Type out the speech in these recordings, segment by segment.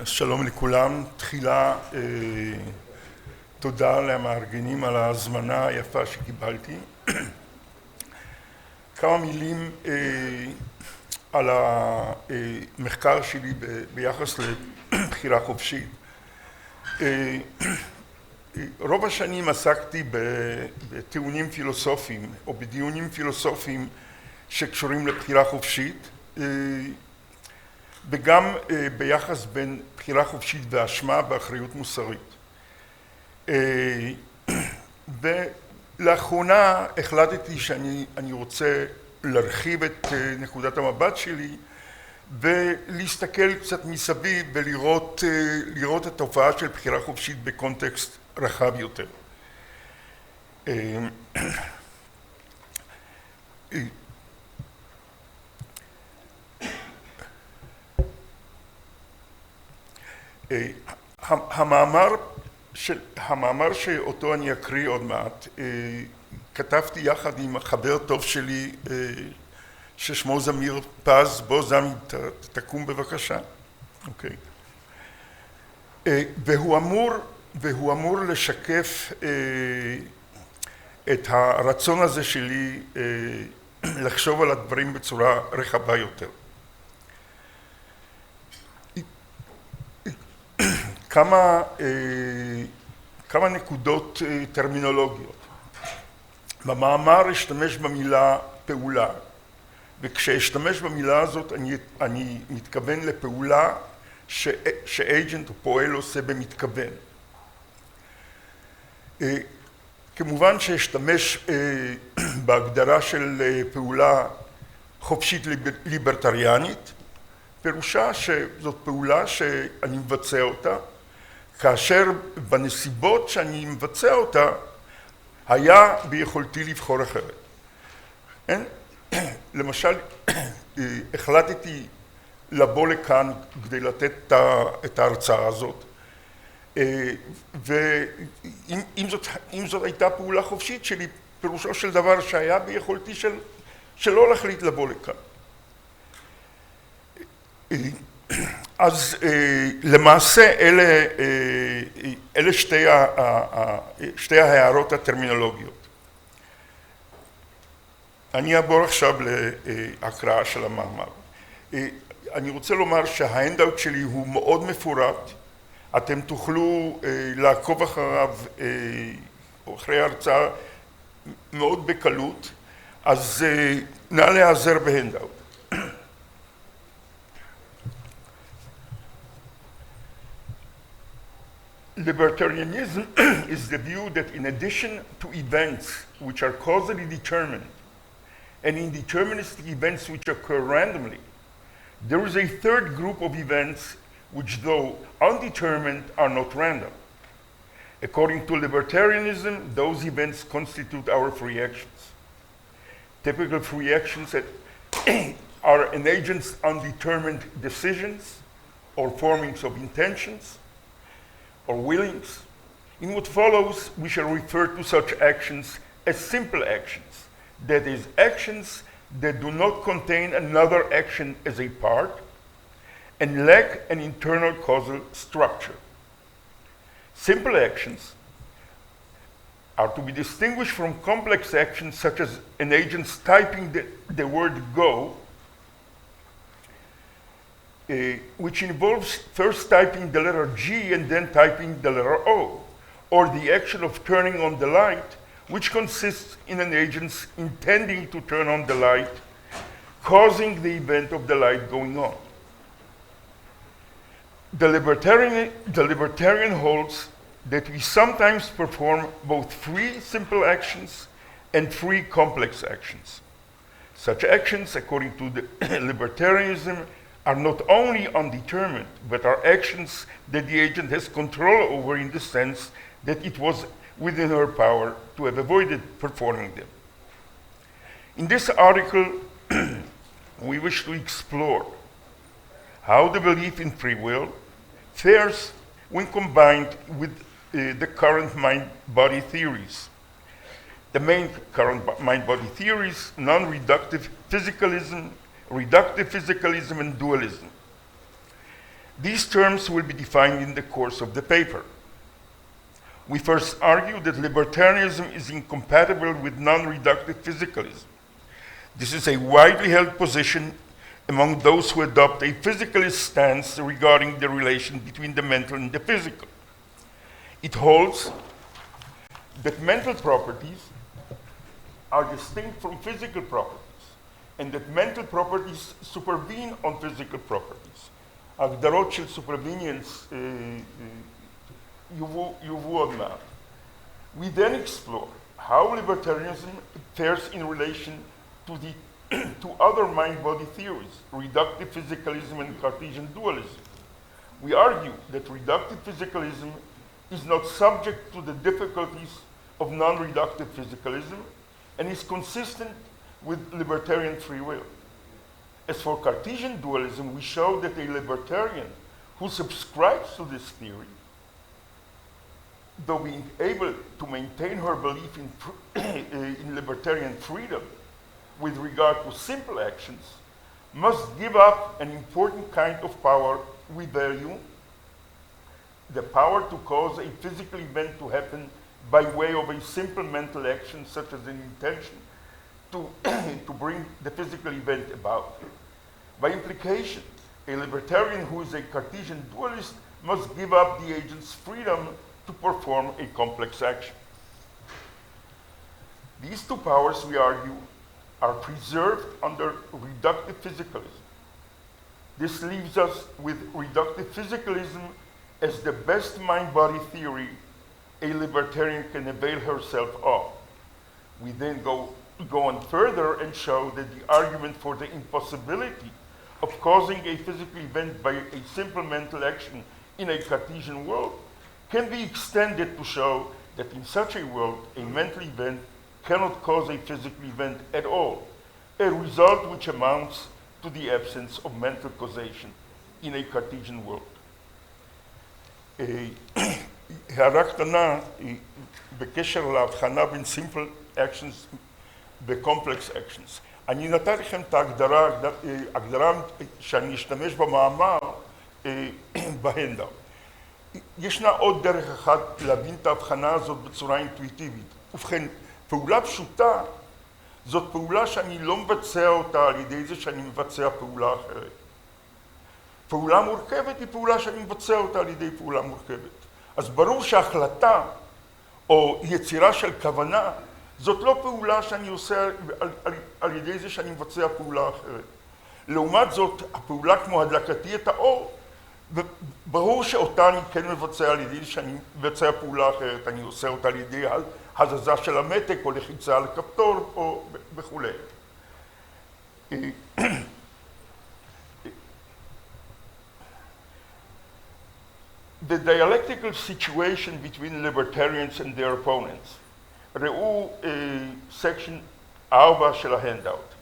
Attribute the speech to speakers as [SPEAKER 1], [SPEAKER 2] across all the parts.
[SPEAKER 1] שלום לכולם. תחילה תודה למארגנים על ההזמנה היפה שקיבלתי. כמה מילים על המחקר שלי ביחס לבחירה חופשית. רוב השנים עסקתי בטיעונים פילוסופיים או בדיונים פילוסופיים שקשורים לבחירה חופשית, וגם ביחס בין בחירה חופשית ואשמה באחריות מוסרית. ולאחרונה החלטתי שאני רוצה להרחיב את נקודת המבט שלי ולהסתכל קצת מסביב ולראות את התופעה של בחירה חופשית בקונטקסט רחב יותר. המאמר שאותו אני אקריא עוד מעט, כתבתי יחד עם חבר טוב שלי ששמו זמיר פז. בוא זמי, תקום בבקשה. אוקיי. והוא אמור לשקף את הרצון הזה שלי לחשוב על הדברים בצורה רחבה יותר. כמה נקודות טרמינולוגיות. במאמר אשתמש במילה פעולה, וכשאשתמש במילה הזאת אני מתכוון לפעולה שאג'נט או פועל עושה במתכוון. כמובן שאשתמש בהגדרה של פעולה חופשית ליברטריאנית, פירושה שזאת פעולה שאני מבצע אותה, כאשר בנסיבות שאני מבצע אותה, היה ביכולתי לבחור אחרת. למשל, החלטתי לבוא לכאן כדי לתת את ההרצאה הזאת, ואם זאת הייתה פעולה חופשית שלי, פירושו של דבר שהיה ביכולתי שלא להחליט לבוא לכאן. אז למעשה אלה שתי ההערות הטרמינולוגיות. אני אעבור עכשיו להקראה של המאמר. אני רוצה לומר שההנדאוט שלי הוא מאוד מפורט. אתם תוכלו לעקוב אחריו או אחרי ההרצאה מאוד בקלות, אז נא להיעזר בהנדאוט. Libertarianism is the view that in addition to events which are causally determined and indeterministic events which occur randomly, there is a third group of events which, though undetermined, are not random. According to libertarianism, those events constitute our free actions. Typical free actions are an agent's undetermined decisions or formings of intentions or willings. In what follows, we shall refer to such actions as simple actions, that is, actions that do not contain another action as a part and lack an internal causal structure. Simple actions are to be distinguished from complex actions such as an agent's typing the word go, which involves first typing the letter G and then typing the letter O, or the action of turning on the light, which consists in an agent's intending to turn on the light, causing the event of the light going on. The libertarian holds that we sometimes perform both free simple actions and free complex actions. Such actions, according to the libertarianism, are not only undetermined, but are actions that the agent has control over in the sense that it was within her power to have avoided performing them. In this article, we wish to explore how the belief in free will fares when combined with the current mind-body theories. The main current mind-body theories, non-reductive physicalism, reductive physicalism, and dualism. These terms will be defined in the course of the paper. We first argue that libertarianism is incompatible with non-reductive physicalism. This is a widely held position among those who adopt a physicalist stance regarding the relation between the mental and the physical. It holds that mental properties are distinct from physical properties, and that mental properties supervene on physical properties. הגדרות של supervenience יובאו עוד מעט. We then explore how libertarianism fares in relation to other mind-body theories, reductive physicalism and Cartesian dualism. We argue that reductive physicalism is not subject to the difficulties of non-reductive physicalism and is consistent with libertarian free will. As for Cartesian dualism, we show that a libertarian who subscribes to this theory, though being able to maintain her belief in libertarian freedom with regard to simple actions, must give up an important kind of power we value, the power to cause a physical event to happen by way of a simple mental action such as an intention to bring the physical event about. By implication, a libertarian who is a Cartesian dualist must give up the agent's freedom to perform a complex action. These two powers, we argue, are preserved under reductive physicalism. This leaves us with reductive physicalism as the best mind-body theory a libertarian can avail herself of. We then go on further and show that the argument for the impossibility of causing a physical event by a simple mental action in a Cartesian world can be extended to show that in such a world, a mental event cannot cause a physical event at all, a result which amounts to the absence of mental causation in a Cartesian world. הערה קטנה בקשר להבחנה בין simple actions ו-complex actions. אני נתתי לכם את ההגדרה שאני אשתמש במאמר בהנדאוט. ישנה עוד דרך אחת להבין את ההבחנה הזאת בצורה אינטואיטיבית. ובכן, פעולה פשוטה זאת פעולה שאני לא מבצע אותה על ידי זה שאני מבצע פעולה אחרת. פעולה מורכבת היא פעולה שאני מבצע אותה על ידי פעולה מורכבת. אז ברור שהחלטה או יצירה של כוונה זאת לא פעולה שאני עושה על ידי זה שאני מבצע פעולה אחרת. לעומת זאת, הפעולה כמו הדלקתי את האור, ברור שאותה אני כן מבצע על ידי שאני מבצע פעולה אחרת. אני עושה אותה על ידי הזזה של המתק או לחיצה על כפתור או וכו'. The dialectical situation between libertarians and their opponents. ראו סקשן 4 של ההנדאוט.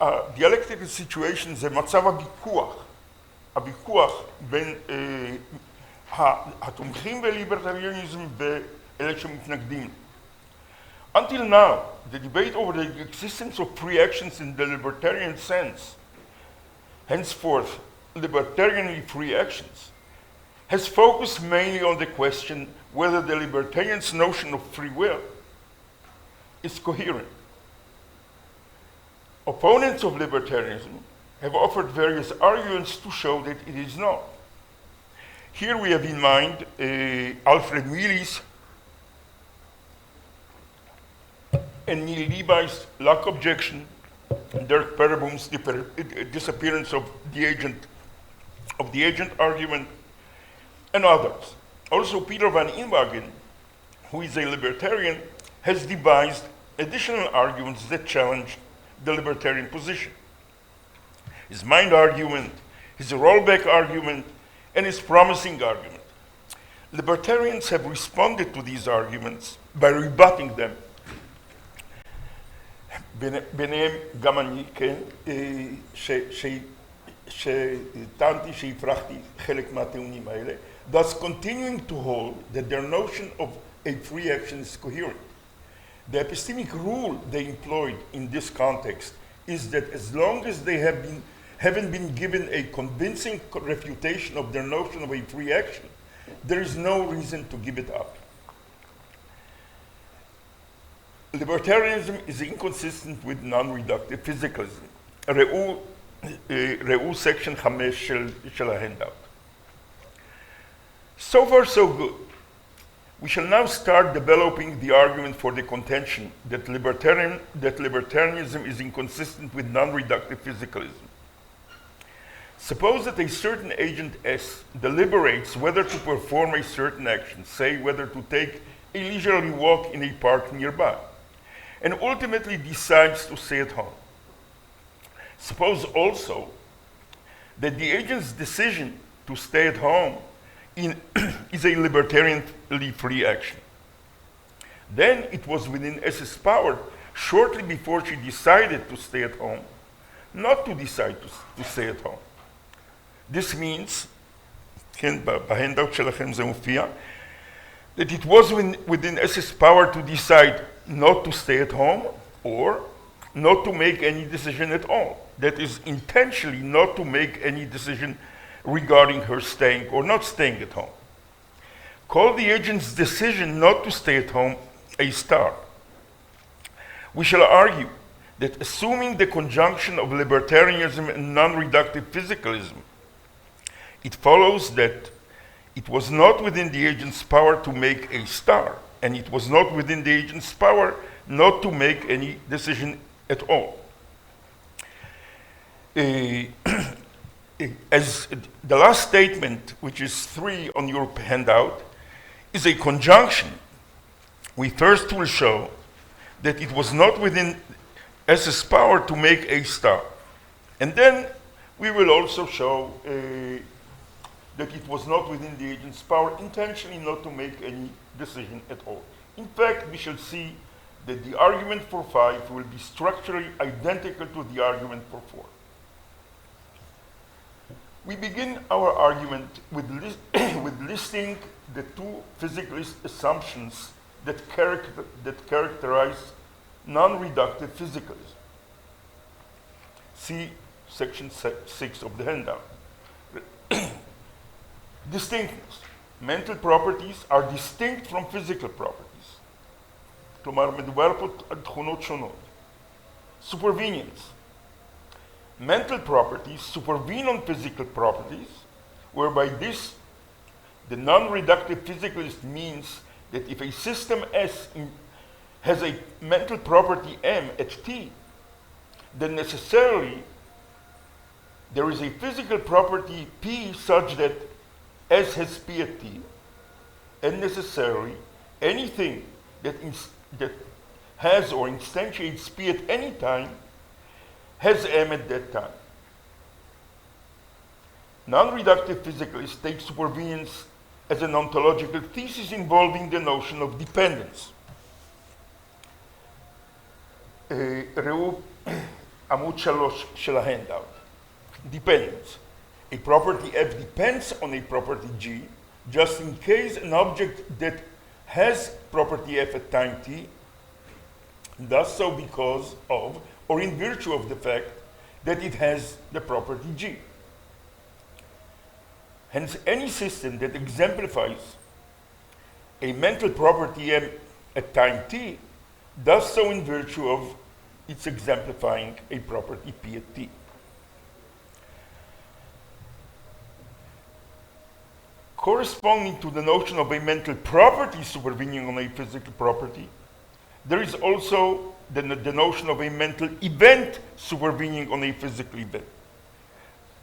[SPEAKER 1] ה-dialectical situation זה מצב הוויכוח בין התומכים בליברטריאניזם ואלה שמתנגדים. Until now, the debate over the existence of free-actions in the libertarian sense, henceforth libertarianly free actions, has focused mainly on the question whether the libertarian's notion of free will is coherent. Opponents of libertarianism have offered various arguments to show that it is not. Here we have in mind Alfred Millie's and Neil Levi's lack objection, Dirk Pereboom's disappearance of the agent argument, and others. Also, Peter van Inwagen, who is a libertarian, has devised additional arguments that challenge the libertarian position. His mind argument, his rollback argument, and his promising argument. Libertarians have responded to these arguments by rebutting them. ביניהם גם אני, כן, שטענתי שהפרחתי חלק מהטיעונים האלה, thus continuing to hold that their notion of a free action is coherent. The epistemic rule they employed in this context is that as long as they have been having been given a convincing refutation of their notion of a free action, there is no reason to give it up. Libertarianism is inconsistent with non-reductive physicalism. ראו section 5 של ההנדאוט. So far, so good. We shall now start developing the argument for the contention that libertarianism is inconsistent with non-reductive physicalism. Suppose that a certain agent S deliberates whether to perform a certain action, say whether to take a leisurely walk in a park nearby, and ultimately decides to stay at home. Suppose also that the agent's decision to stay at home is a libertarianly free action. Then it was within S's power, shortly before she decided to stay at home, not to decide to stay at home. This means, בהנדאוט שלכם זה מופיע, that it was within S's power to decide not to stay at home or not to make any decision at all. That is, intentionally not to make any decision regarding her staying or not staying at home. Call the agent's decision not to stay at home a star. We shall argue that assuming the conjunction of libertarianism and non-reductive physicalism, it follows that it was not within the agent's power to make a star, and it was not within the agent's power not to make any decision at all. As the last statement, which is 3 on your handout, is a conjunction, we first will show that it was not within S's power to make a star. And then we will also show that it was not within the agent's power intentionally not to make any decision at all. In fact, we shall see that the argument for 5 will be structurally identical to the argument for 4. We begin our argument with listing the 2 physicalist assumptions that characterize non-reductive physicalism. See section 6 of the handout. Distinctness. Mental properties are distinct from physical properties. כלומר, מדובר פה על תכונות שונות. Supervenience. Mental properties supervene on physical properties, whereby this, the non-reductive physicalist means that if a system S has a mental property M at T, then necessarily there is a physical property P such that S has P at T, and necessarily anything that has or instantiates P at any time has M at that time. Non-reductive physicalists take supervenience as an ontological thesis involving the notion of dependence. ראו עמוד 3 של ההנדאוט. Dependence. A property F depends on a property G, just in case an object that has property F at time t does so because of or in virtue of the fact that it has the property G. Hence, any system that exemplifies a mental property M at time t does so in virtue of its exemplifying a property P at t. Corresponding to the notion of a mental property supervening on a physical property, there is also the notion of a mental event supervening on a physical event.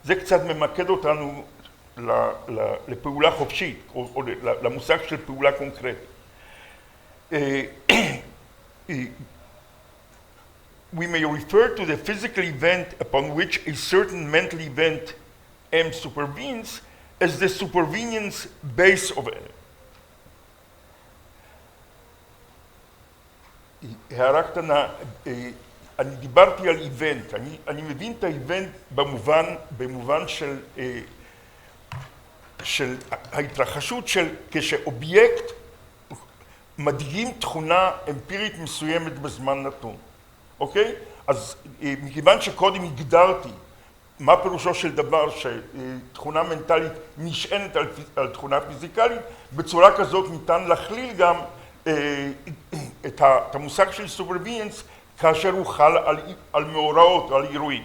[SPEAKER 1] זה קצת ממקד אותנו לפעולה חופשית, או למושג של פעולה קונקרטית. We may refer to the physical event upon which a certain mental event M supervenes as the supervenience base of M. הערה קטנה, אני דיברתי על איבנט, אני מבין את האיבנט במובן של ההתרחשות של כשאובייקט מדגים תכונה אמפירית מסוימת בזמן נתון, אוקיי? אז מכיוון שקודם הגדרתי מה פירושו של דבר שתכונה מנטלית נשענת על תכונה פיזיקלית, בצורה כזאת ניתן להכליל גם את המושג של סופרוויניאנס כאשר הוא חל על מאורעות או על אירועים.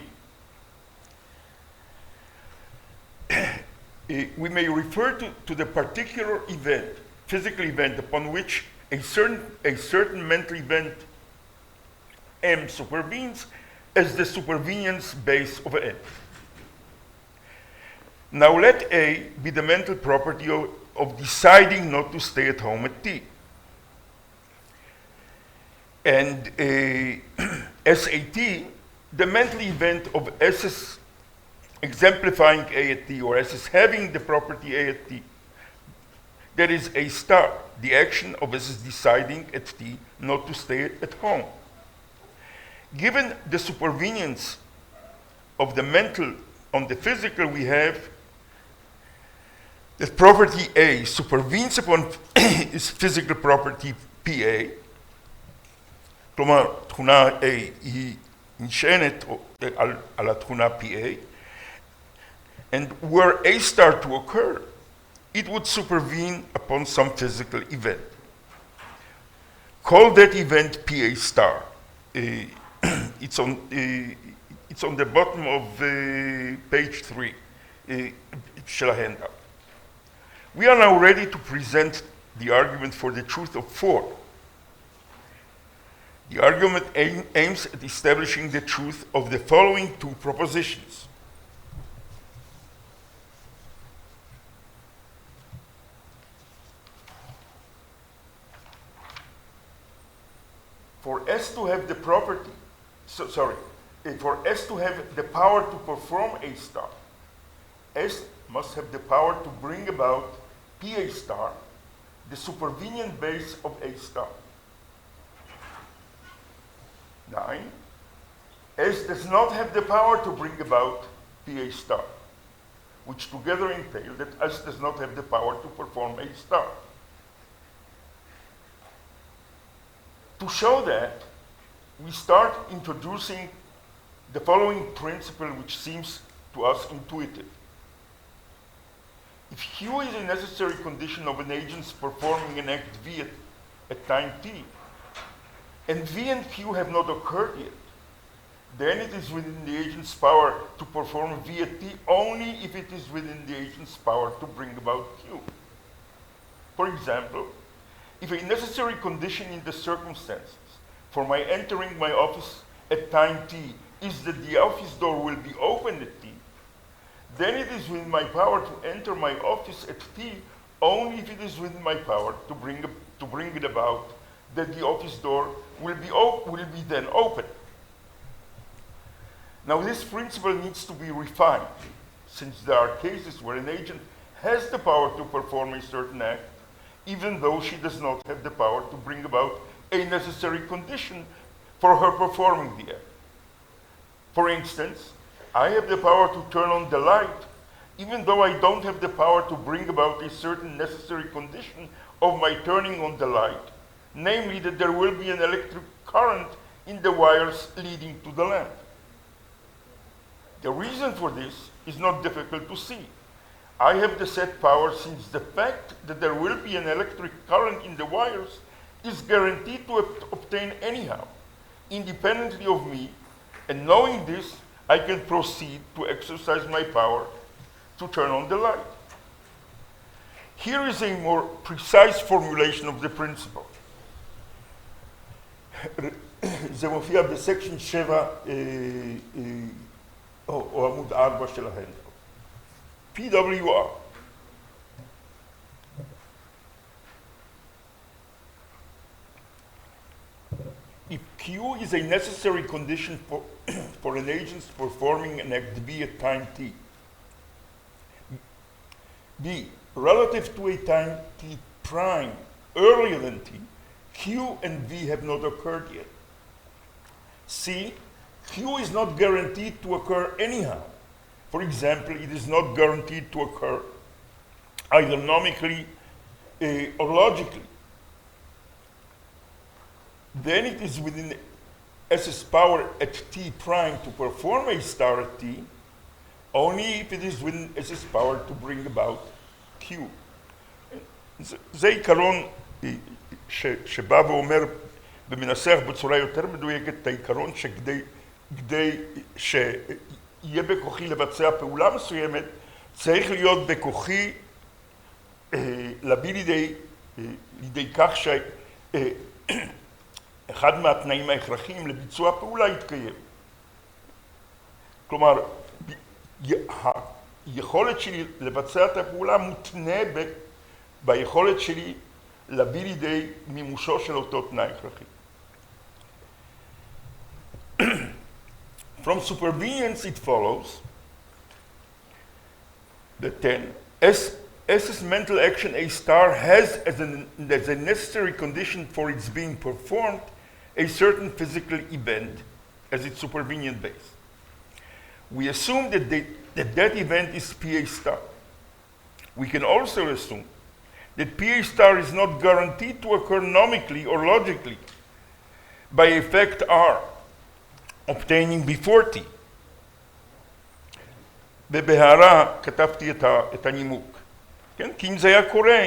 [SPEAKER 1] We may refer to the particular event, physical event, upon which a certain mental event M supervenes as the supervenience base of M. Now let A be the mental property of deciding not to stay at home at T. And SAT, the mental event of S's exemplifying A at T, or S's having the property A at T. That is A star, the action of S's deciding at T not to stay at home. Given the supervenience of the mental on the physical, we have that property A supervenes upon its physical property PA, כלומר, תכונה A היא נשענת על התכונה PA, and were A star to occur, it would supervene upon some physical event. Call that event PA star. It's on the bottom of page 3 של handout. We are now ready to present the argument for the truth of 4. The argument aims at establishing the truth of the following 2 propositions. For S to have the property, for S to have the power to perform A star, S must have the power to bring about PA star, the supervenient base of A star. 9. S does not have the power to bring about PA star, which together entail that S does not have the power to perform A star. To show that, we start introducing the following principle which seems to us intuitive. If Q is a necessary condition of an agent's performing an act V at time t, and V and Q have not occurred yet, then it is within the agent's power to perform V at t only if it is within the agent's power to bring about Q. For example, if a necessary condition in the circumstances for my entering my office at time t is that the office door will be opened at t, then it is within my power to enter my office at t only if it is within my power to bring it about that the office door will be then open. Now this principle needs to be refined, since there are cases where an agent has the power to perform a certain act, even though she does not have the power to bring about a necessary condition for her performing the act. For instance, I have the power to turn on the light, even though I don't have the power to bring about a certain necessary condition of my turning on the light, namely that there will be an electric current in the wires leading to the lamp. The reason for this is not difficult to see. I have the said power since the fact that there will be an electric current in the wires is guaranteed to obtain anyhow, independently of me, and knowing this, I can proceed to exercise my power to turn on the light. Here is a more precise formulation of the principle. זה מופיע בסקשן 7 או עמוד 4 של ההנדאוט. PWR. If Q is a necessary condition for an agent performing an act B at time t, B, relative to a time t prime earlier than t, Q and V have not occurred yet. C, Q is not guaranteed to occur anyhow. For example, it is not guaranteed to occur either nomically or logically. Then it is within S's power at t prime to perform a star at t, only if it is within its power to bring about Q. זה עיקרון שבא ואומר ומנסח בצורה יותר מדויקת את העיקרון שכדי שיהיה בכוחי לבצע פעולה מסוימת, צריך להיות בכוחי להביא לידי כך שאחד מהתנאים ההכרחיים לביצוע פעולה יתקיים. כלומר, היכולת שלי לבצע את הפעולה מותנה ביכולת שלי להביא לידי מימושו של אותו תנאי הכרחי. From supervenience it follows that then, as this mental action A star has as a necessary condition for its being performed, a certain physical event as its supervenient base. We assume that that event is PA star. We can also assume that PA star is not guaranteed to occur nomically or logically by effect R, obtaining before T. ובהערה כתבתי את הנימוק. כן? כי אם זה היה קורה,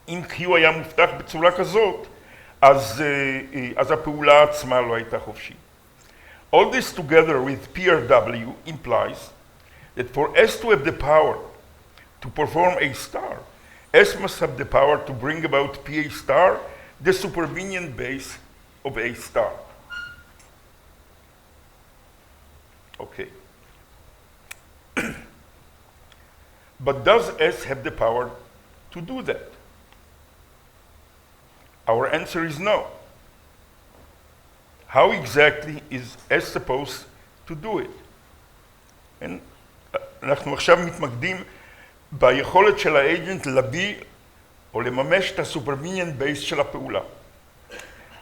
[SPEAKER 1] אם Q היה מובטח בצורה כזאת, אז הפעולה עצמה לא הייתה חופשית. All this together with PRW implies that for S to have the power to perform A star, S must have the power to bring about PA star, the supervenient base of A star. Okay. But does S have the power to do that? Our answer is no. How exactly is S supposed to do it? אנחנו עכשיו מתמקדים ביכולת של האג'נט להביא או לממש את ה-supervenient base של הפעולה.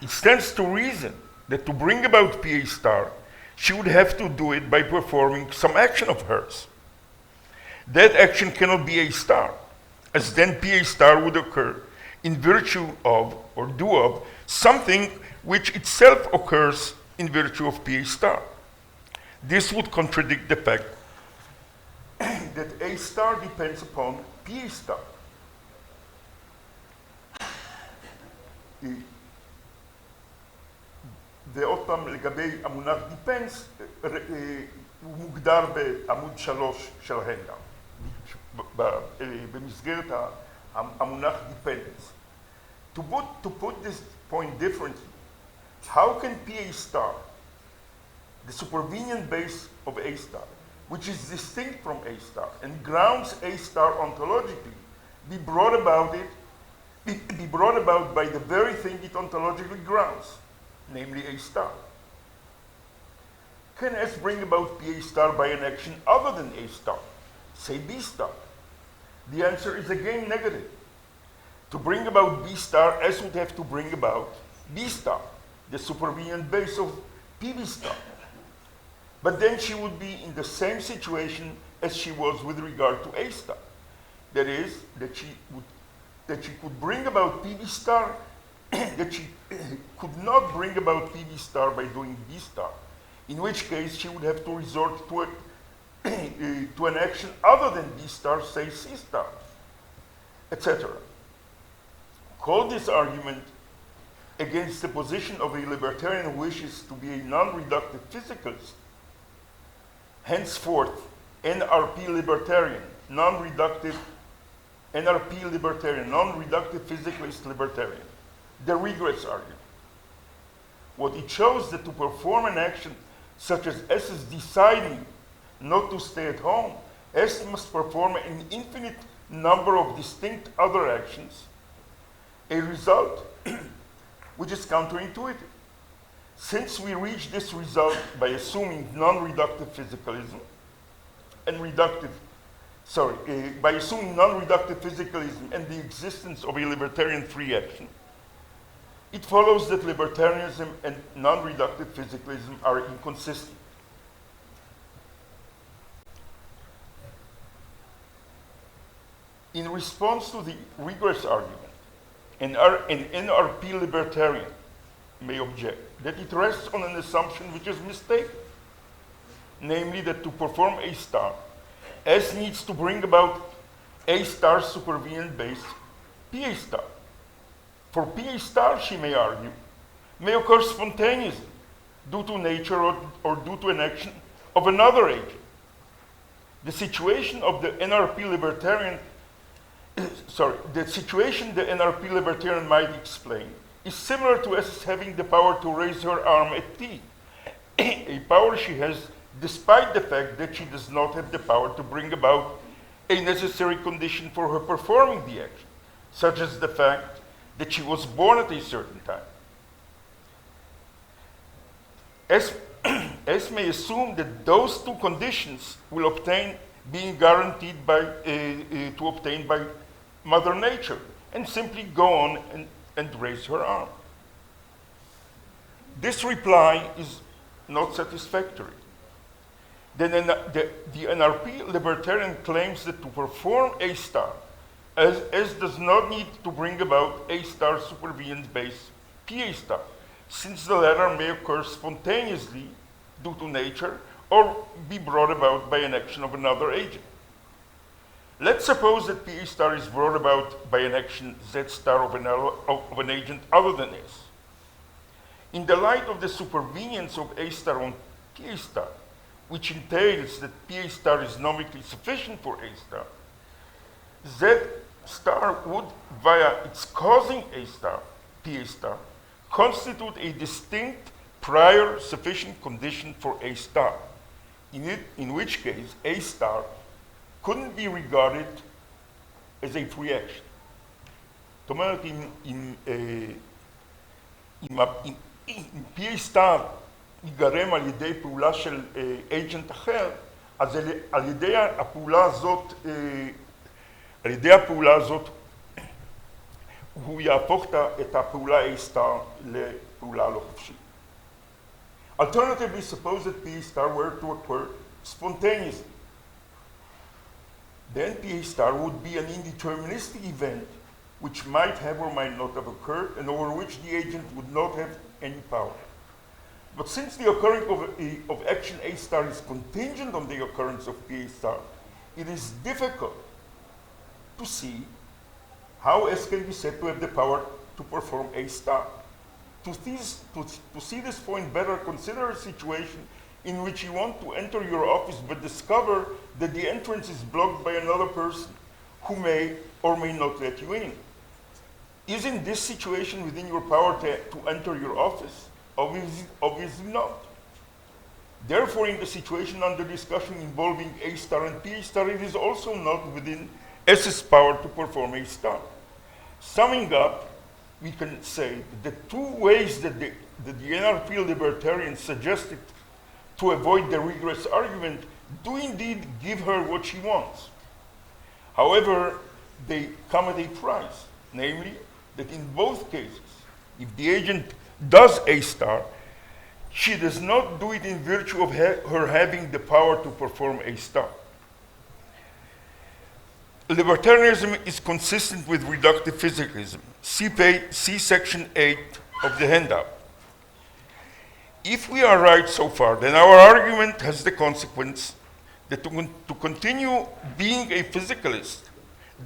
[SPEAKER 1] It stands to reason that to bring about PA star, she would have to do it by performing some action of hers. That action cannot be A star, as then PA star would occur in virtue of, or do of, something which itself occurs in virtue of PA star. This would contradict the fact that A star depends upon PA star. ועוד פעם לגבי המונח depends, הוא מוגדר בעמוד 3 של הנדאוט, במסגרת המונח dependence. To put this point differently, how can PA star, the supervenient base of A star, which is distinct from A star and grounds A star ontologically, be brought about by the very thing it ontologically grounds, namely A star? Can S bring about PA star by an action other than A star, say B star? The answer is again negative. To bring about B star, S would have to bring about B star, the supervenient base of PB star. But then she would be in the same situation as she was with regard to A star. That is, that she could bring about PB star, that she could not bring about PB star by doing B star, in which case she would have to resort to an action other than B star, say C star, etc. Call this argument against the position of a libertarian who wishes to be a non-reductive physicalist, henceforth NRP libertarian, non-reductive physicalist libertarian, the regress argument. What it shows that to perform an action such as S is deciding not to stay at home, S must perform an infinite number of distinct other actions, a result which is counterintuitive. Since we reach this result by assuming non-reductive physicalism and by assuming non-reductive physicalism and the existence of a libertarian free action, it follows that libertarianism and non-reductive physicalism are inconsistent. In response to the regress argument, an NRP libertarian may object that it rests on an assumption which is mistaken, namely that to perform A star, S needs to bring about A star supervenient base PA star. For PA star, she may argue, may occur spontaneously due to nature or due to an action of another agent. The situation of the NRP libertarian, the situation the NRP libertarian might explain is similar to S having the power to raise her arm at T, a power she has despite the fact that she does not have the power to bring about a necessary condition for her performing the action, such as the fact that she was born at a certain time. S may assume that those two conditions will obtain, being guaranteed by, to obtain by Mother Nature, and simply go on and raise her arm. This reply is not satisfactory. The NRP libertarian claims that to perform A star, S does not need to bring about A star supervenient base PA star, since the latter may occur spontaneously due to nature or be brought about by an action of another agent. Let's suppose that PA star is brought about by an action Z star of an agent other than S. In the light of the supervenience of A star on PA star, which entails that PA star is nomically sufficient for A star, Z star would, via its causing A star, PA star, constitute a distinct prior sufficient condition for A star, in which case A star couldn't be regarded as a free action. זאת אומרת, אם PA star ייגרם על ידי פעולה של agent אחר, אז על ידי הפעולה הזאת הוא יהפוך את הפעולה A star לפעולה לא חופשית. Alternatively, suppose that PA star were to occur spontaneously. Then PA star would be an indeterministic event which might have or might not have occurred and over which the agent would not have any power. But since the occurring of action A star is contingent on the occurrence of PA star, it is difficult to see how S can be said to have the power to perform A star. To see this point better, consider a situation in which you want to enter your office but discover that the entrance is blocked by another person who may or may not let you in. Isn't this situation within your power to enter your office? Obviously not. Therefore, in the situation under discussion involving A star and PA star, it is also not within S's power to perform A star. Summing up, we can say that the two ways that the NRP libertarian suggested to avoid the regress argument do indeed give her what she wants. However, they come at a price, namely that in both cases, if the agent does A star, she does not do it in virtue of her having the power to perform A star. Libertarianism is consistent with reductive physicalism. See section 8 of the handout. If we are right so far, then our argument has the consequence that to continue being a physicalist,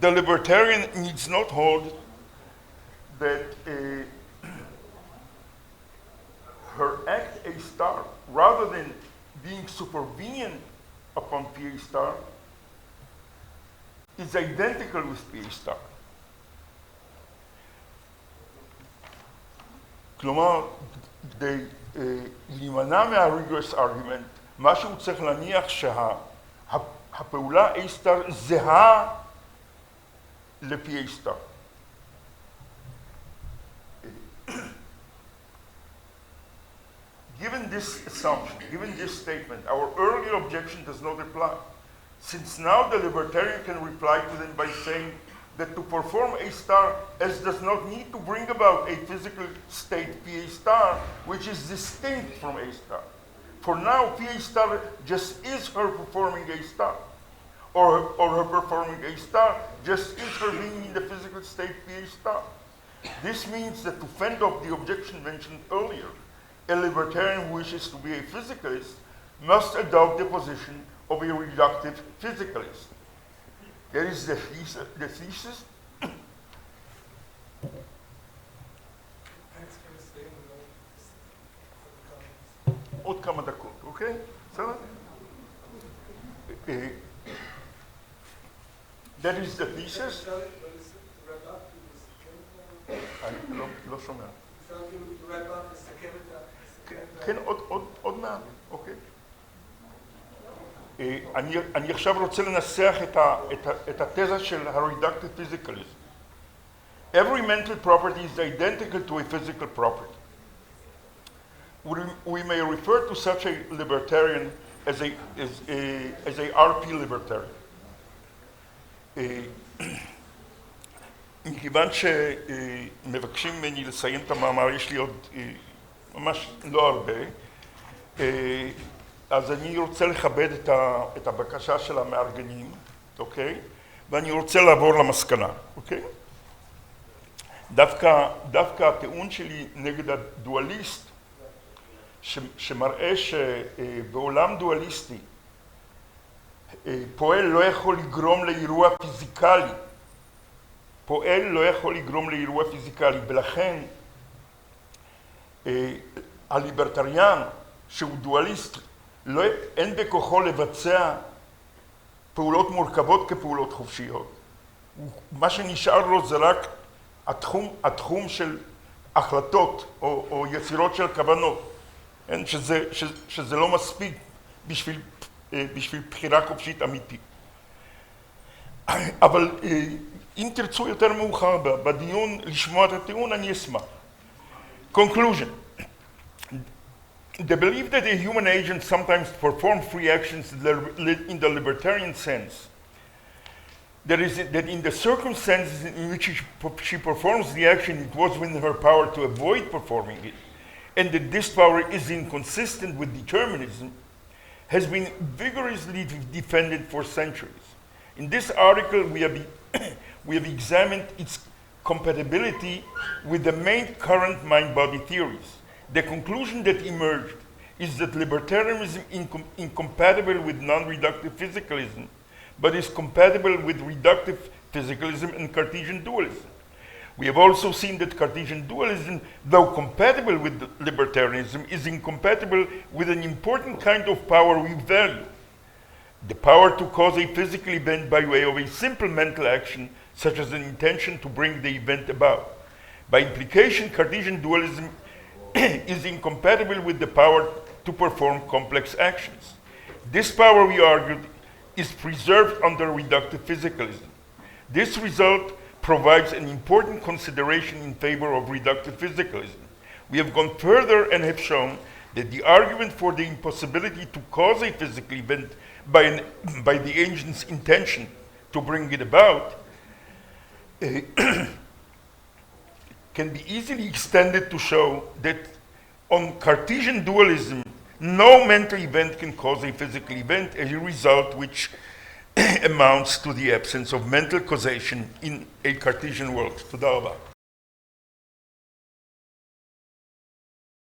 [SPEAKER 1] the libertarian needs not hold that her act A star, rather than being supervenient upon PA star, is identical with PA star. כלומר, כדי להימנע מהריגרס ארגומנט, מה שהוא צריך להניח שהפעולה A star זהה ל-PA star. Given this assumption, given this statement, our earlier objection does not apply, since now the libertarian can reply to them by saying that to perform A star, S does not need to bring about a physical state PA star, which is distinct from A star. For now, PA star just is her performing A star, or her performing A star just is her being in the physical state PA star. This means that to fend off the objection mentioned earlier, a libertarian who wishes to be a physicalist must adopt the position of a reductive physicalist. That is the thesis. עוד כמה דקות, אוקיי? בסדר? That is the thesis. אני לא שומע. כן, עוד מעט, אוקיי. אני עכשיו רוצה לנסח את התזה של ה-reductive physicalism. Every mental property is identical to a physical property. We may refer to such a libertarian as a RP libertarian. מכיוון שמבקשים ממני לסיים את המאמר, יש לי עוד ממש לא הרבה, אז אני רוצה לכבד את הבקשה של המארגנים, אוקיי? ואני רוצה לעבור למסקנה, אוקיי? דווקא הטיעון שלי נגד הדואליסט, שמראה שבעולם דואליסטי פועל לא יכול לגרום לאירוע פיזיקלי, ולכן הליברטריאן שהוא דואליסט, אין בכוחו לבצע פעולות מורכבות כפעולות חופשיות. מה שנשאר לו זה רק התחום של החלטות או יצירות של כוונות, שזה לא מספיק בשביל בחירה חופשית אמיתית. אבל אם תרצו יותר מאוחר בדיון לשמוע את הטיעון, אני אשמח. Conclusion. The belief that a human agent sometimes performs free actions in the libertarian sense, that in the circumstances in which she performs the action, it was within her power to avoid performing it, and that this power is inconsistent with determinism, has been vigorously defended for centuries. In this article, we have examined its compatibility with the main current mind-body theories. The conclusion that emerged is that libertarianism is incompatible with non-reductive physicalism, but is compatible with reductive physicalism and Cartesian dualism. We have also seen that Cartesian dualism, though compatible with libertarianism, is incompatible with an important kind of power we value, the power to cause a physical event by way of a simple mental action, such as an intention to bring the event about. By implication, Cartesian dualism is incompatible with the power to perform complex actions. This power, we argued, is preserved under reductive physicalism. This result provides an important consideration in favor of reductive physicalism. We have gone further and have shown that the argument for the impossibility to cause a physical event by the agent's intention to bring it about can be easily extended to show that on Cartesian dualism, no mental event can cause a physical event, as a result which amounts to the absence of mental causation in a Cartesian world. תודה רבה.